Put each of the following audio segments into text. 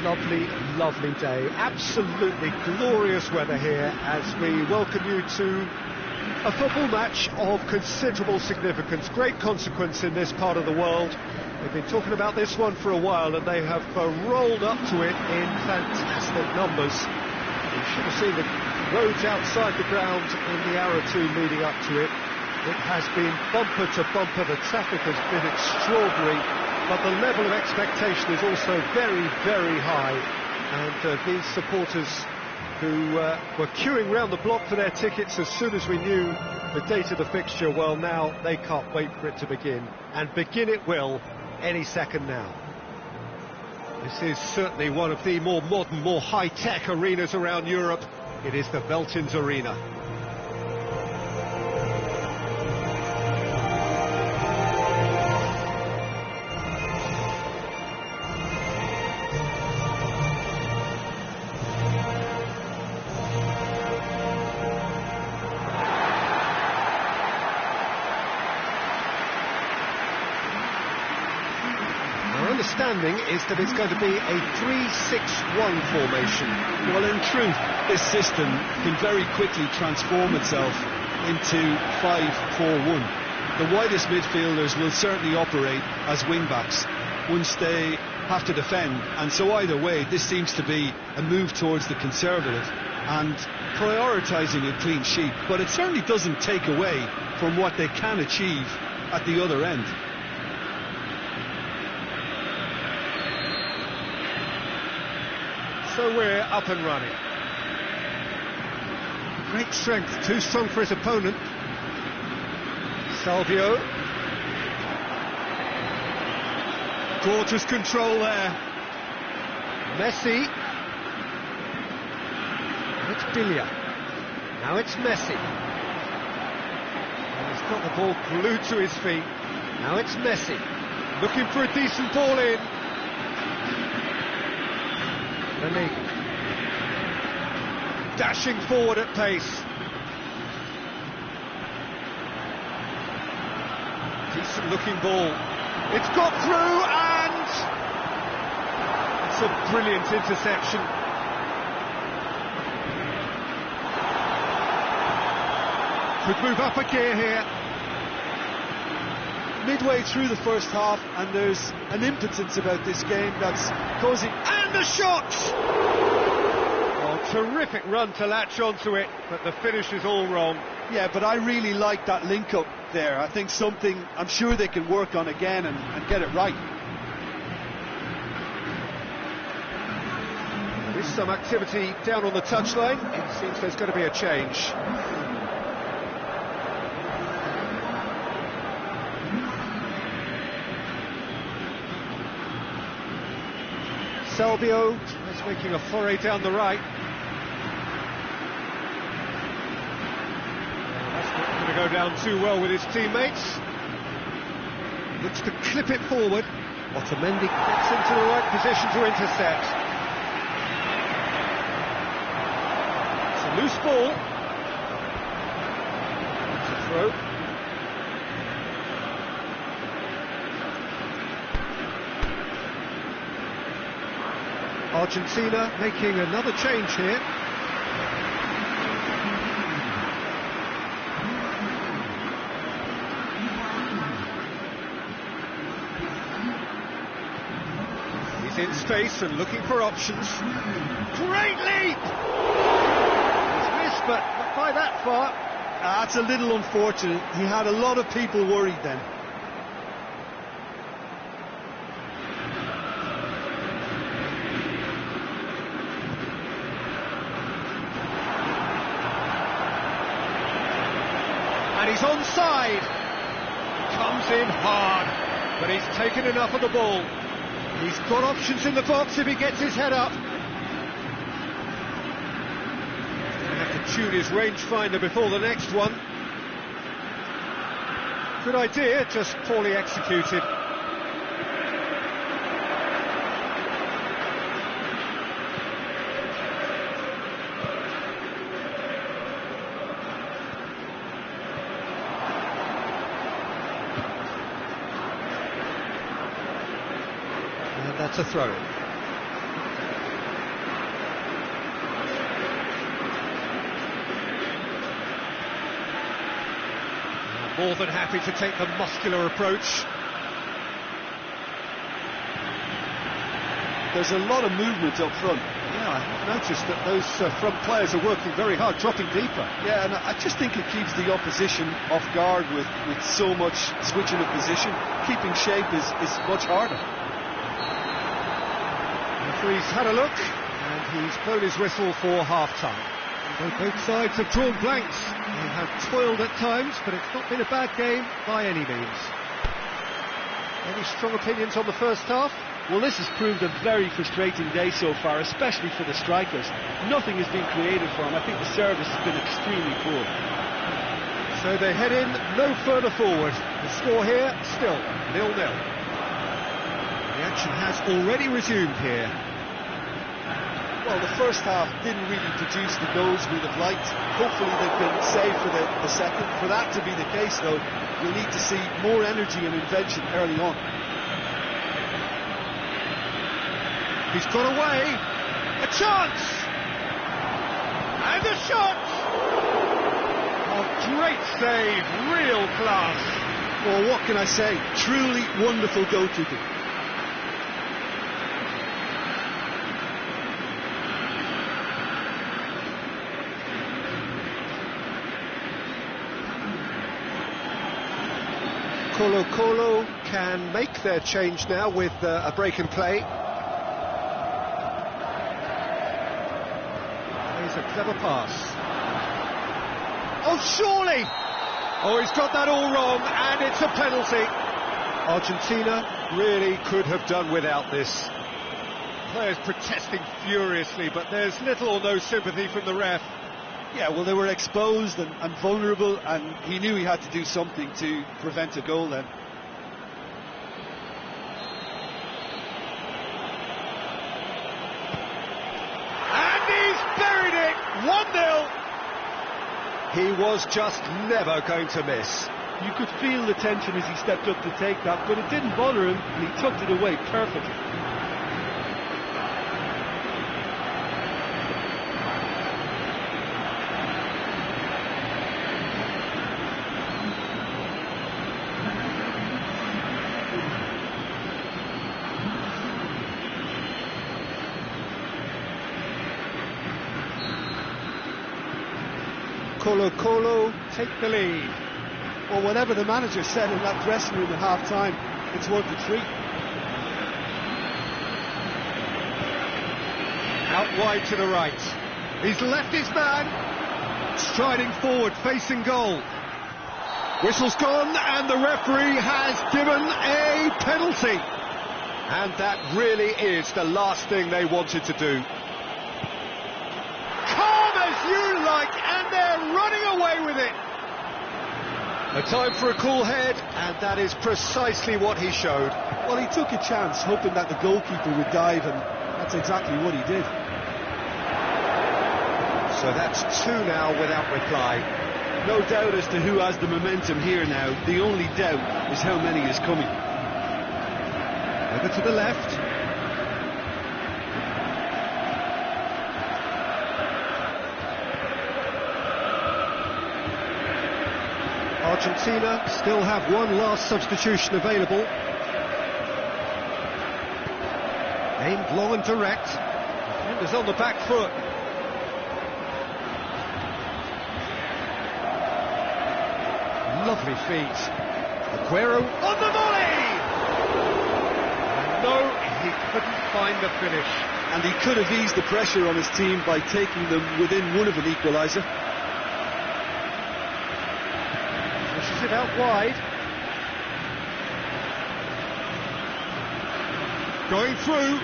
lovely, lovely day. Absolutely glorious weather here as we welcome you to a football match of considerable significance, great consequence in this part of the world. They've been talking about this one for a while and they have rolled up to it in fantastic numbers. You should have seen the roads outside the ground in the hour or two leading up to it. It has been bumper to bumper, the traffic has been extraordinary, but the level of expectation is also very, very high. And these supporters who were queuing round the block for their tickets as soon as we knew the date of the fixture, well, now they can't wait for it to begin. And begin it will any second now. This is certainly one of the more modern, more high-tech arenas around Europe. It is the Veltins Arena. Understanding is that it's going to be a 3-6-1 formation. Well, in truth, this system can very quickly transform itself into 5-4-1. The widest midfielders will certainly operate as wing-backs once they have to defend, and so either way, this seems to be a move towards the conservative and prioritising a clean sheet, but it certainly doesn't take away from what they can achieve at the other end. So we're up and running. Great strength, too strong for his opponent. Salvio. Gorgeous control there. Messi. It's Bilia. Now it's Messi. And he's got the ball glued to his feet. Now it's Messi. Looking for a decent ball in. Dashing forward at pace. Decent looking ball. It's got through and it's a brilliant interception. Could move up a gear here. Midway through the first half, and there's an impotence about this game that's causing... And the shot! Oh, terrific run to latch onto it, but the finish is all wrong. Yeah, but I really like that link-up there. I think something I'm sure they can work on again and get it right. There is some activity down on the touchline. It seems there's going to be a change. Salvio is making a foray down the right. That's not going to go down too well with his teammates. Looks to clip it forward. Otamendi gets into the right position to intercept. It's a loose ball. It's a throw. Argentina making another change here. He's in space and looking for options. Great leap! He's missed, but not by that far. That's a little unfortunate. He had a lot of people worried then. And he's onside. Comes in hard, but he's taken enough of the ball. He's got options in the box if he gets his head up. He'll have to tune his rangefinder before the next one. Good idea, just poorly executed. That's a throw. More than happy to take the muscular approach. There's a lot of movement up front. Yeah, I've noticed that those front players are working very hard, dropping deeper. Yeah, and I just think it keeps the opposition off guard with so much switching of position. Keeping shape is much harder. The referee's had a look, and he's blown his whistle for half-time. So both sides have drawn blanks. They have toiled at times, but it's not been a bad game by any means. Any strong opinions on the first half? Well, this has proved a very frustrating day so far, especially for the strikers. Nothing has been created for them. I think the service has been extremely poor. So they head in no further forward. The score here, still 0-0. The action has already resumed here. Well, the first half didn't really produce the goals we'd have liked. Hopefully they can save for the second. For that to be the case, though, you'll need to see more energy and invention early on. He's got away. A chance! And a shot! Oh, great save, real class. Well, what can I say? Truly wonderful goalkeeping. Colo-Colo can make their change now with a break in play. Plays a clever pass. Oh, surely! Oh, he's got that all wrong, and it's a penalty. Argentina really could have done without this. Players protesting furiously, but there's little or no sympathy from the ref. Yeah, well, they were exposed and vulnerable, and he knew he had to do something to prevent a goal then. And he's buried it! 1-0! He was just never going to miss. You could feel the tension as he stepped up to take that, but it didn't bother him, and he tucked it away perfectly. Colo-Colo take the lead. Well, whatever the manager said in that dressing room at half-time, it's worth the treat. Out wide to the right. He's left his man. Striding forward, facing goal. Whistle's gone, and the referee has given a penalty. And that really is the last thing they wanted to do. Calm as you like, and they're running away with it. A time for a cool head, and that is precisely what he showed. Well, he took a chance, hoping that the goalkeeper would dive, and that's exactly what he did. So that's 2 now without reply. No doubt as to who has the momentum here now. The only doubt is how many is coming. Over to the left. Argentina still have one last substitution available. Aimed long and direct. Defenders on the back foot. Lovely feet. Aguero on the volley! And no, he couldn't find the finish. And he could have eased the pressure on his team by taking them within one of an equaliser. Pushes it out wide. Going through.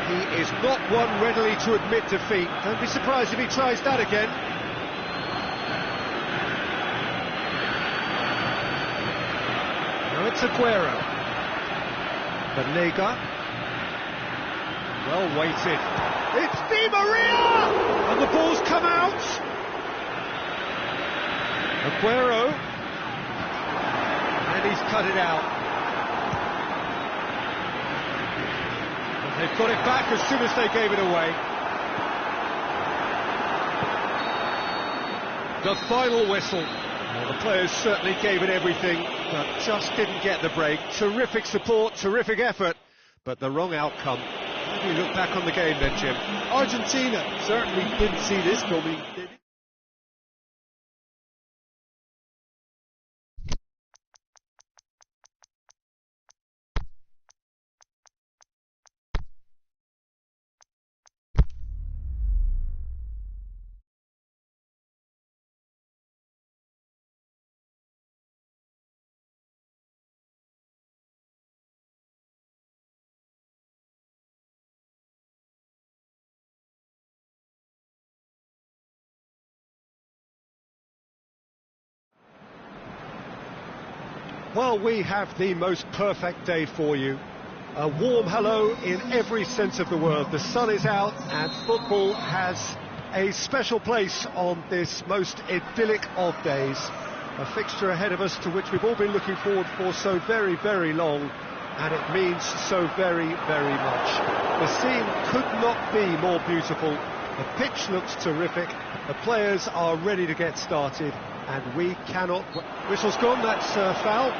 He is not one readily to admit defeat. Don't be surprised if he tries that again. Now it's Aguero. Banega. Well weighted. It's Di Maria! And the ball's come out. Aguero. And he's cut it out. They've got it back as soon as they gave it away. The final whistle. Well, the players certainly gave it everything, but just didn't get the break. Terrific support, terrific effort, but the wrong outcome. How do you look back on the game then, Jim? Argentina certainly didn't see this coming. Well, we have the most perfect day for you. A warm hello in every sense of the word. The sun is out and football has a special place on this most idyllic of days. A fixture ahead of us to which we've all been looking forward for so very, very long, and it means so very, very much. The scene could not be more beautiful. The pitch looks terrific. The players are ready to get started, and we cannot... Whistle's gone, that's foul.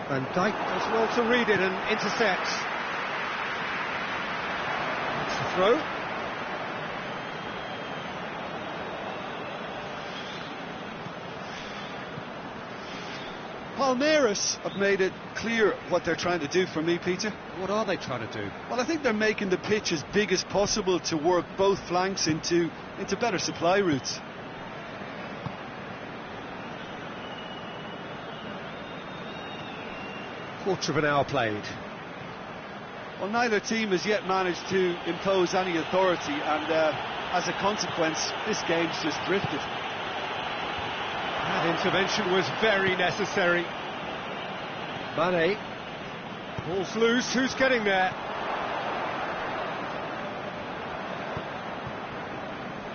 Van Dijk does well to read it and intercepts. That's the throw. Palmeiras have made it clear what they're trying to do for me, Peter. What are they trying to do? Well, I think they're making the pitch as big as possible to work both flanks into better supply routes. Quarter of an hour played. Well, neither team has yet managed to impose any authority, and as a consequence, this game's just drifted. That intervention was very necessary. Mane. Ball's loose, who's getting there?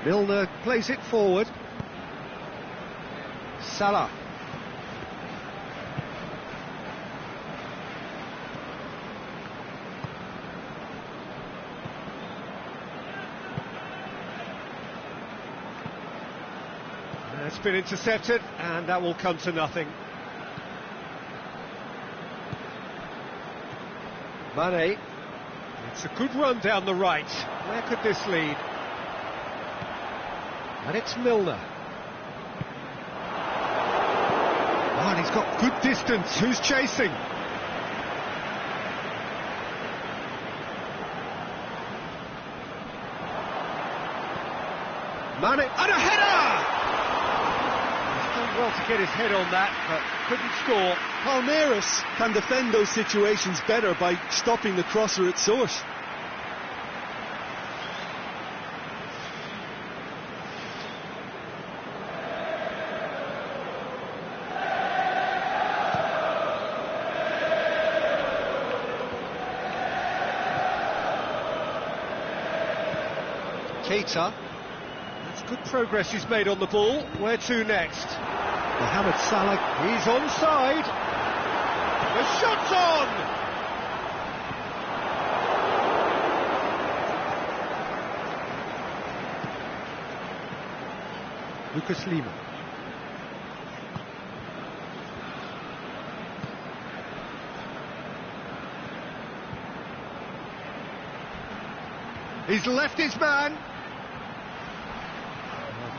Milner plays it forward. Salah. It's been intercepted, and that will come to nothing. Mane. It's a good run down the right. Where could this lead? And it's Milner. Oh, and he's got good distance. Who's chasing? Mane, and a header! Well to get his head on that, but couldn't score. Palmeiras can defend those situations better by stopping the crosser at source. Keita. That's good progress he's made on the ball. Where to next? Mohamed Salah, he's onside. The shot's on! Lucas Lima. He's left his man.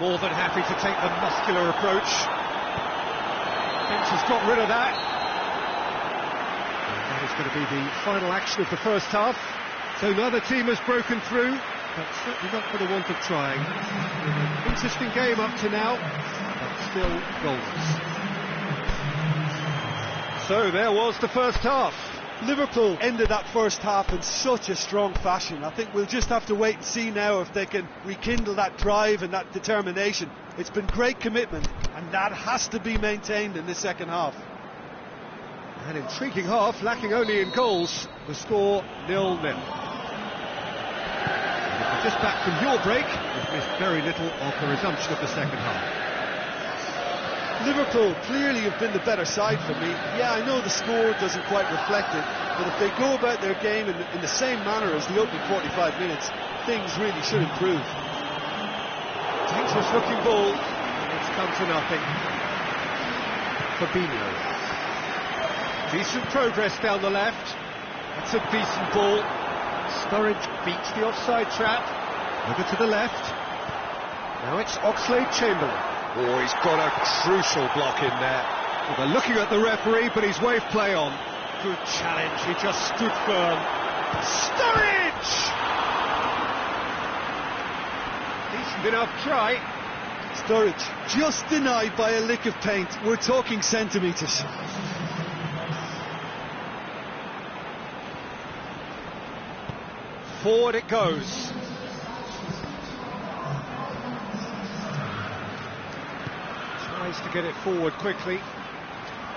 More than happy to take the muscular approach. Has got rid of that. And that is going to be the final action of the first half. So neither team has broken through, but certainly not for the want of trying. Interesting game up to now, but still goalless. So there was the first half. Liverpool ended that first half in such a strong fashion. I think we'll just have to wait and see now if they can rekindle that drive and that determination. It's been great commitment, and that has to be maintained in the second half. An intriguing half, lacking only in goals. The score 0-0. Just back from your break, we've missed very little of the resumption of the second half. Liverpool clearly have been the better side for me. Yeah, I know the score doesn't quite reflect it, but if they go about their game in the same manner as the opening 45 minutes, things really should improve. Dangerous looking ball, it's come to nothing. Fabinho. Decent progress down the left. That's a decent ball. Sturridge beats the offside trap. Over to the left. Now it's Oxlade-Chamberlain. Oh, he's got a crucial block in there. Well, they're looking at the referee, but he's waved play on. Good challenge, he just stood firm. Sturridge! Decent enough try. Sturridge just denied by a lick of paint. We're talking centimetres. Forward it goes. Tries to get it forward quickly.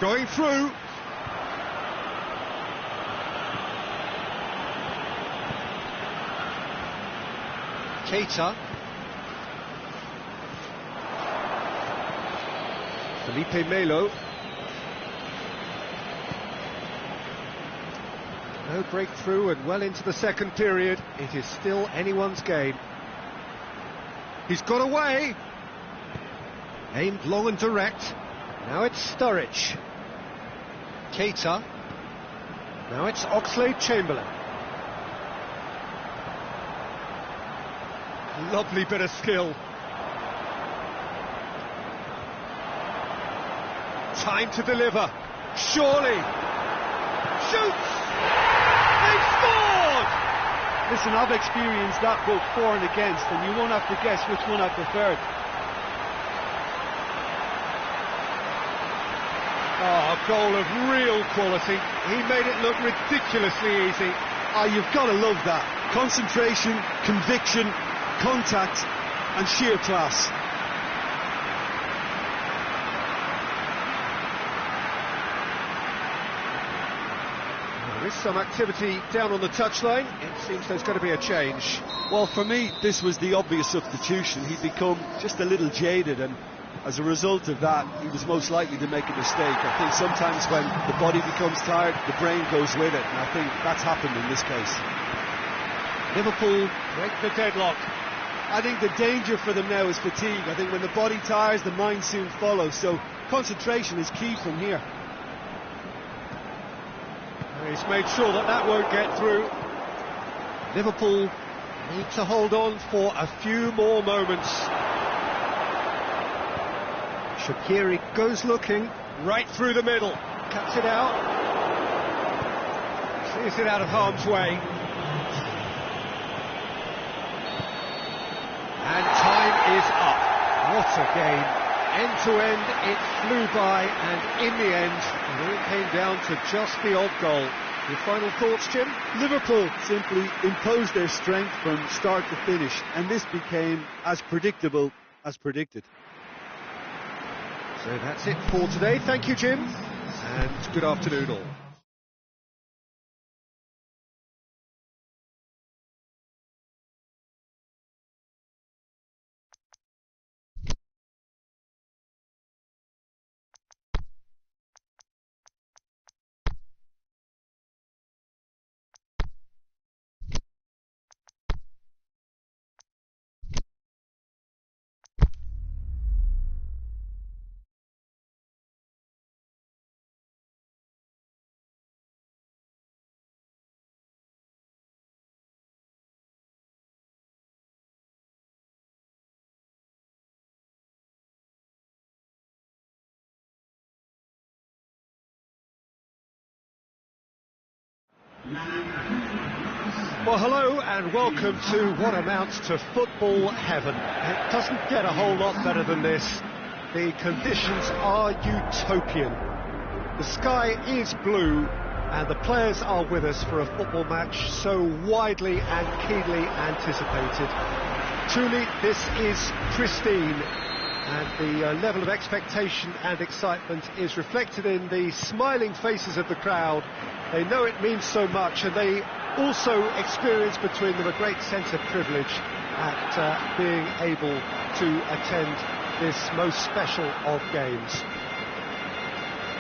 Going through. Keita. Felipe Melo. No breakthrough and well into the second period. It is still anyone's game. He's got away. Aimed long and direct. Now it's Sturridge. Keita. Now it's Oxlade-Chamberlain. Lovely bit of skill. Time to deliver. Surely. Shoots! They've scored! Listen, I've experienced that both for and against, and you won't have to guess which one I preferred. Oh, a goal of real quality. He made it look ridiculously easy. You've got to love that. Concentration, conviction, contact, and sheer class. There is some activity down on the touchline. It seems there's going to be a change. Well, for me, this was the obvious substitution. He'd become just a little jaded, and as a result of that, he was most likely to make a mistake. I think sometimes when the body becomes tired, the brain goes with it, and I think that's happened in this case. Liverpool break the deadlock. I think the danger for them now is fatigue. I think when the body tires, the mind soon follows, so concentration is key from here. He's made sure that that won't get through. Liverpool need to hold on for a few more moments. Shaqiri goes looking right through the middle, cuts it out, sees it out of harm's way, and time is up. What a game. End to end, it flew by, and in the end, it all came down to just the odd goal. Your final thoughts, Jim? Liverpool simply imposed their strength from start to finish, and this became as predictable as predicted. So that's it for today. Thank you, Jim, and good afternoon all. Well, hello and welcome to what amounts to football heaven. It doesn't get a whole lot better than this. The conditions are utopian. The sky is blue and the players are with us for a football match so widely and keenly anticipated. Truly, this is pristine. And the level of expectation and excitement is reflected in the smiling faces of the crowd. They know it means so much, and they also experience between them a great sense of privilege at being able to attend this most special of games.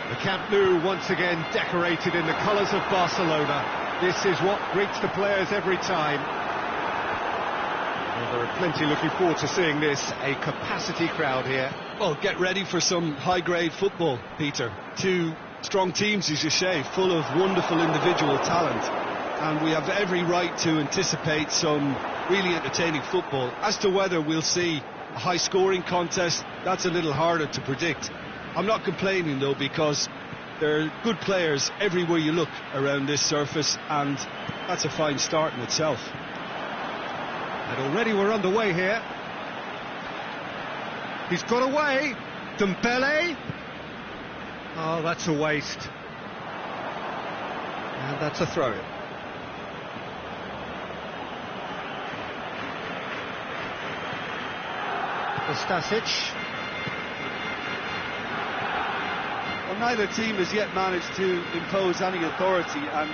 The Camp Nou once again decorated in the colours of Barcelona. This is what greets the players every time. Well, there are plenty looking forward to seeing this, a capacity crowd here. Well, get ready for some high-grade football, Peter. Two strong teams, as you say, full of wonderful individual talent. And we have every right to anticipate some really entertaining football. As to whether we'll see a high-scoring contest, that's a little harder to predict. I'm not complaining, though, because there are good players everywhere you look around this surface, and that's a fine start in itself. And already we're underway here. He's got away. Dembele. Oh, that's a waste. And that's a throw-in. Stasic. Well, neither team has yet managed to impose any authority, and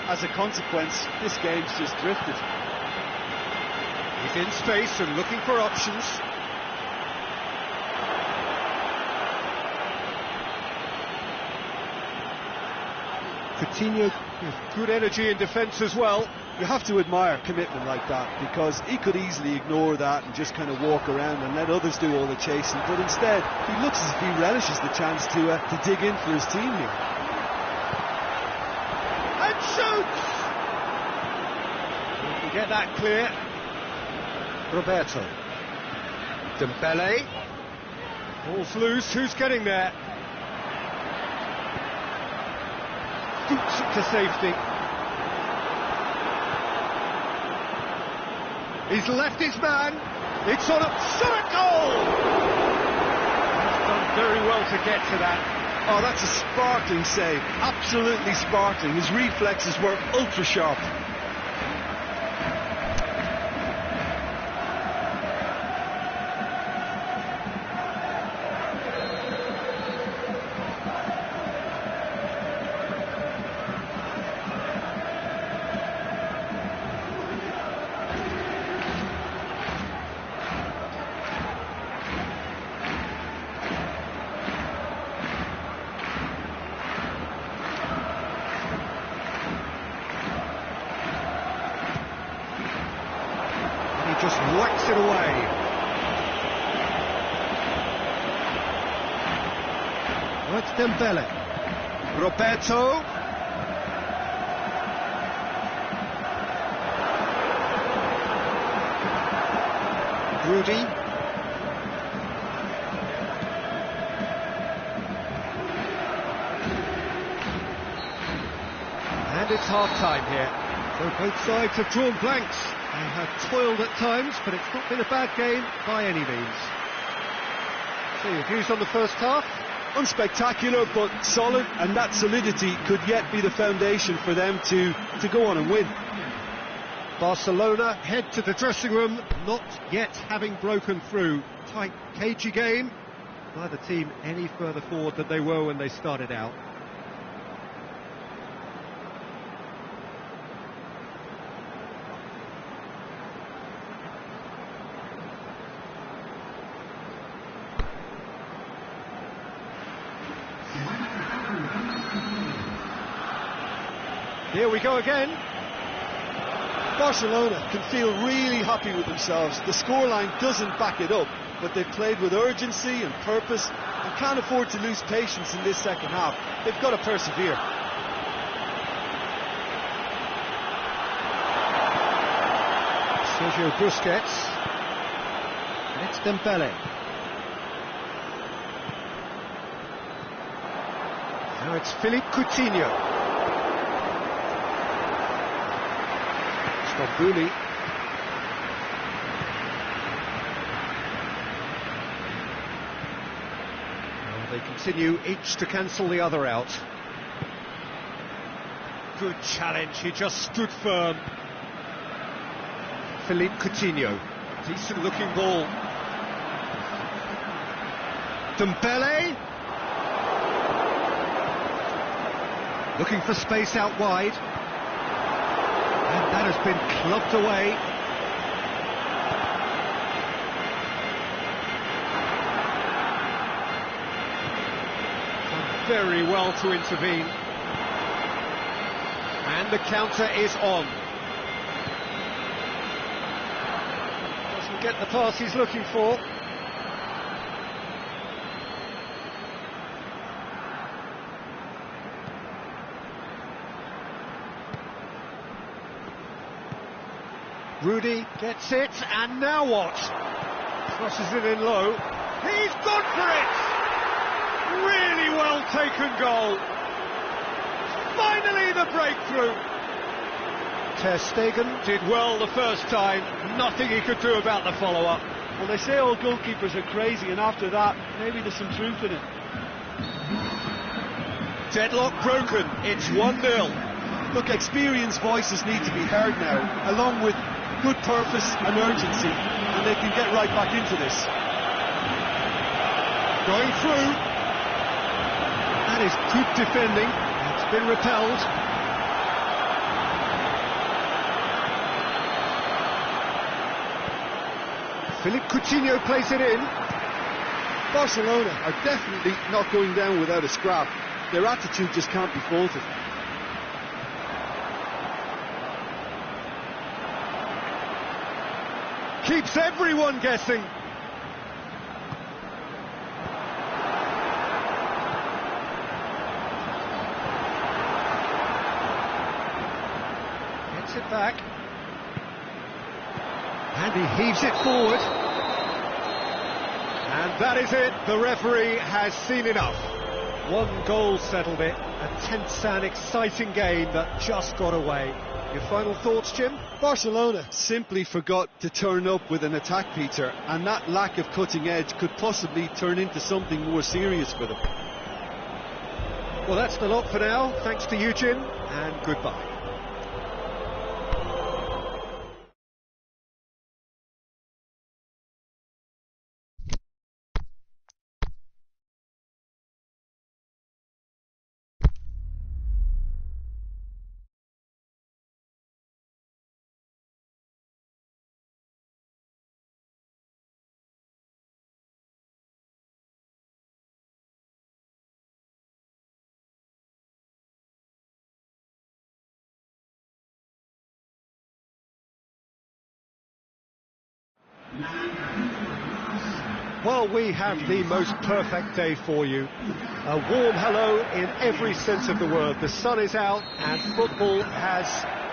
as a consequence, this game's just drifted. He's in space and looking for options. Coutinho with good energy in defence as well. You have to admire commitment like that, because he could easily ignore that and just kind of walk around and let others do all the chasing, but instead he looks as if he relishes the chance to dig in for his team here. And shoots! We can get that clear. Roberto. Dembele. Ball's loose, who's getting there? Scoots it to safety. He's left his man. It's on a shot, a goal! He's done very well to get to that. Oh, that's a sparkling save. Absolutely sparkling. His reflexes were ultra sharp. Just whacks it away. That's Dembele. Roberto. Rudy. And it's half-time here. So both sides have drawn blanks. They have toiled at times, but it's not been a bad game by any means. So your views on the first half? Unspectacular, but solid, and that solidity could yet be the foundation for them to go on and win. Barcelona head to the dressing room, not yet having broken through. Tight, cagey game. Neither team any further forward than they were when they started out. Here we go again. Barcelona can feel really happy with themselves. The scoreline doesn't back it up, but they've played with urgency and purpose and can't afford to lose patience in this second half. They've got to persevere. Sergio Busquets. And it's Dembele. Now it's Philippe Coutinho. Bully. They continue each to cancel the other out. Good challenge, he just stood firm. Philippe Coutinho, decent looking ball. Dembele. Looking for space out wide. And that has been clubbed away. Done very well to intervene. And the counter is on. Doesn't get the pass he's looking for. Rudy gets it, and now what? Crosses it in low. He's gone for it! Really well taken goal. Finally the breakthrough. Ter Stegen did well the first time. Nothing he could do about the follow-up. Well, they say all goalkeepers are crazy, and after that, maybe there's some truth in it. Deadlock broken. It's 1-0. Look, experienced voices need to be heard now, along with good purpose and urgency, and they can get right back into this. Going through. That is good defending. It's been repelled. Philippe Coutinho plays it in. Barcelona are definitely not going down without a scrap. Their attitude just can't be faulted. Keeps everyone guessing. Gets it back. And he heaves it forward. And that is it. The referee has seen enough. One goal settled it. A tense and exciting game that just got away. Your final thoughts, Jim? Barcelona simply forgot to turn up with an attack, Peter, and that lack of cutting edge could possibly turn into something more serious for them. Well, that's the lot for now. Thanks to you, Jim, and goodbye. Well, we have the most perfect day for you. A warm hello in every sense of the word. The sun is out and football has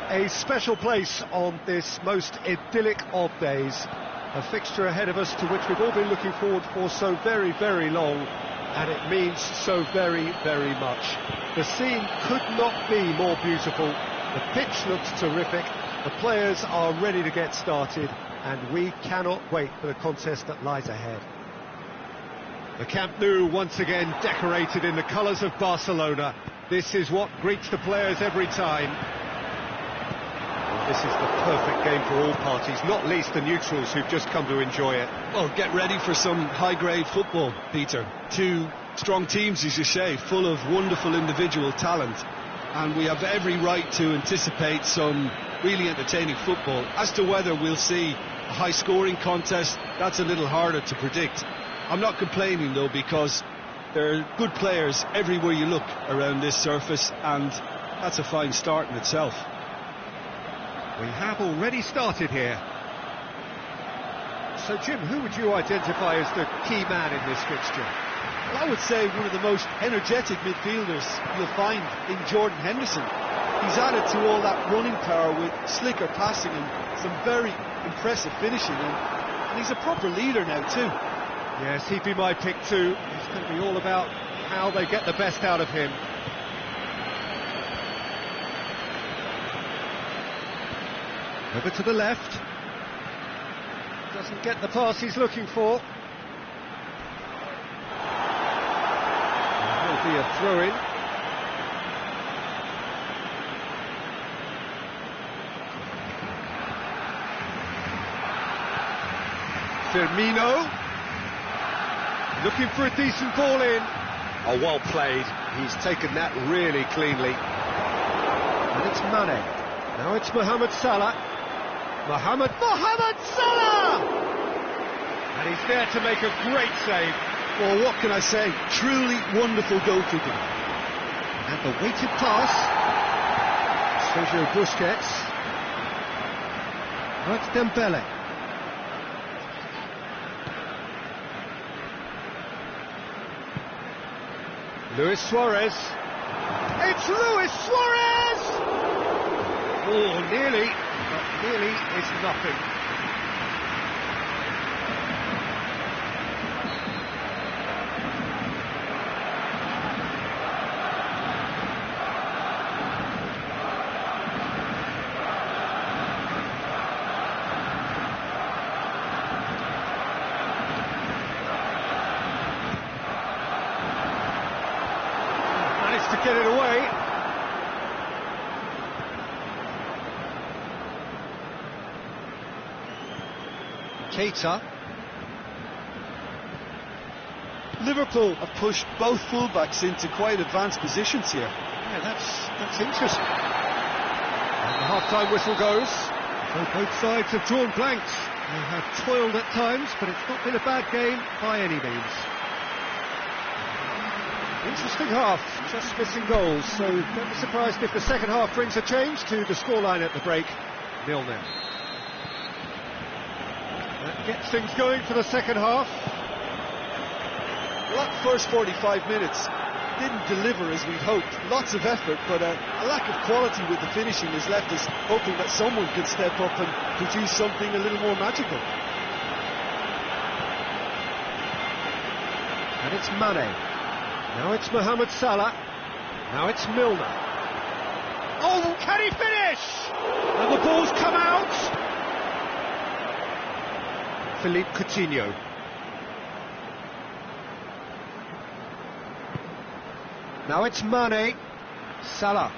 a special place on this most idyllic of days. A fixture ahead of us to which we've all been looking forward for so very, very long, and it means so very, very much. The scene could not be more beautiful. The pitch looks terrific. The players are ready to get started, and we cannot wait for the contest that lies ahead. The Camp Nou once again decorated in the colours of Barcelona. This is what greets the players every time. Well, this is the perfect game for all parties, not least the neutrals who've just come to enjoy it. Well, get ready for some high-grade football, Peter. Two strong teams, as you say, full of wonderful individual talent. And we have every right to anticipate some really entertaining football. As to whether we'll see a high-scoring contest, that's a little harder to predict. I'm not complaining, though, because there are good players everywhere you look around this surface, and that's a fine start in itself. We have already started here. So, Jim, who would you identify as the key man in this fixture? Well, I would say one of the most energetic midfielders you'll find in Jordan Henderson. He's added to all that running power with slicker passing and some very impressive finishing, and he's a proper leader now too. Yes, he'd be my pick too. It's going to be all about how they get the best out of him. Over to the left. Doesn't get the pass he's looking for. There'll be a throw-in. Firmino. Looking for a decent ball in. Oh, well played. He's taken that really cleanly. And it's Mane. Now it's Mohamed Salah. Mohamed Salah! And he's there to make a great save. Well, what can I say? Truly wonderful goalkeeping. And the weighted pass. Sergio Busquets. Now it's Dembele. Luis Suarez. It's Luis Suarez! Oh, nearly, but nearly is nothing. To get it away. Keita. Liverpool have pushed both fullbacks into quite advanced positions here. Yeah, that's interesting. And the half-time whistle goes. So both sides have drawn blanks. They have toiled at times, but it's not been a bad game by any means. Interesting half, just missing goals, so don't be surprised if the second half brings a change to the scoreline at the break, 0-0. That gets things going for the second half. Well, that first 45 minutes didn't deliver as we'd hoped. Lots of effort, but a lack of quality with the finishing has left us hoping that someone could step up and produce something a little more magical. And it's Mane. Now it's Mohamed Salah. Now it's Milner. Oh, can he finish? And the ball's come out. Philippe Coutinho. Now it's Mane. Salah.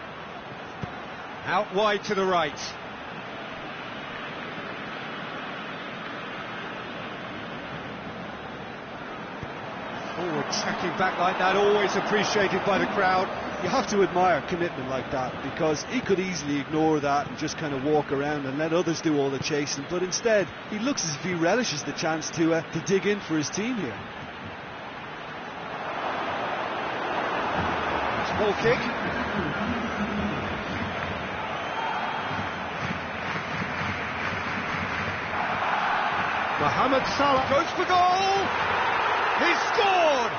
Out wide to the right. Forward tracking back like that, always appreciated by the crowd. You have to admire commitment like that, because he could easily ignore that and just kind of walk around and let others do all the chasing, but instead he looks as if he relishes the chance to dig in for his team here. Ball kick. Mohamed Salah goes for goal. He scored!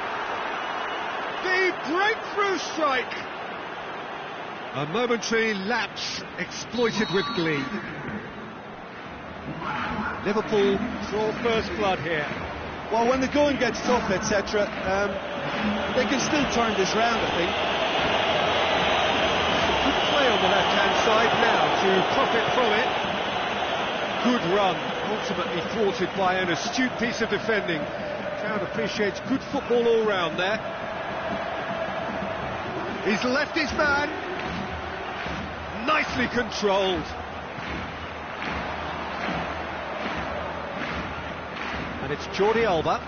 The breakthrough strike! A momentary lapse exploited with glee. Liverpool draw first blood here. Well, when the going gets tough, etc., they can still turn this round, I think. Good play on the left-hand side now to profit from it. Good run, ultimately thwarted by an astute piece of defending. Crowd appreciates good football all round there. He's left his man. Nicely controlled. And it's Jordi Alba.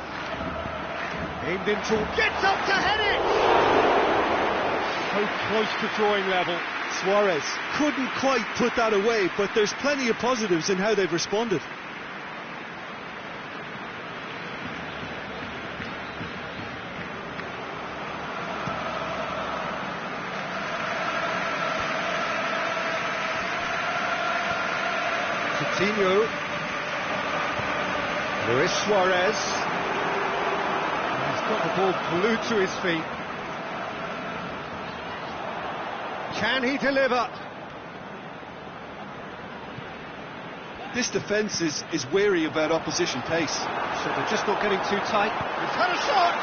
Aimed in toward, gets up to head it! So close to drawing level. Suarez couldn't quite put that away, but there's plenty of positives in how they've responded. Coutinho, Luis Suarez, he's got the ball glued to his feet. Can he deliver? This defence is wary about opposition pace. So they're just not getting too tight. He's had a shot!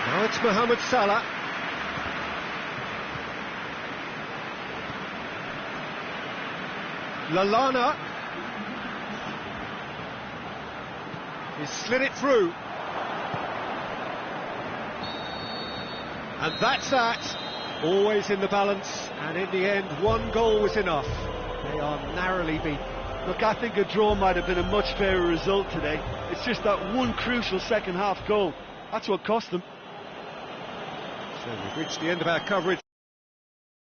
Now it's Mohamed Salah. Lallana. He's slid it through. And that's that. Always in the balance, and in the end, one goal was enough. They are narrowly beaten. Look, I think a draw might have been a much fairer result today. It's just that one crucial second half goal. That's what cost them. So we've reached the end of our coverage.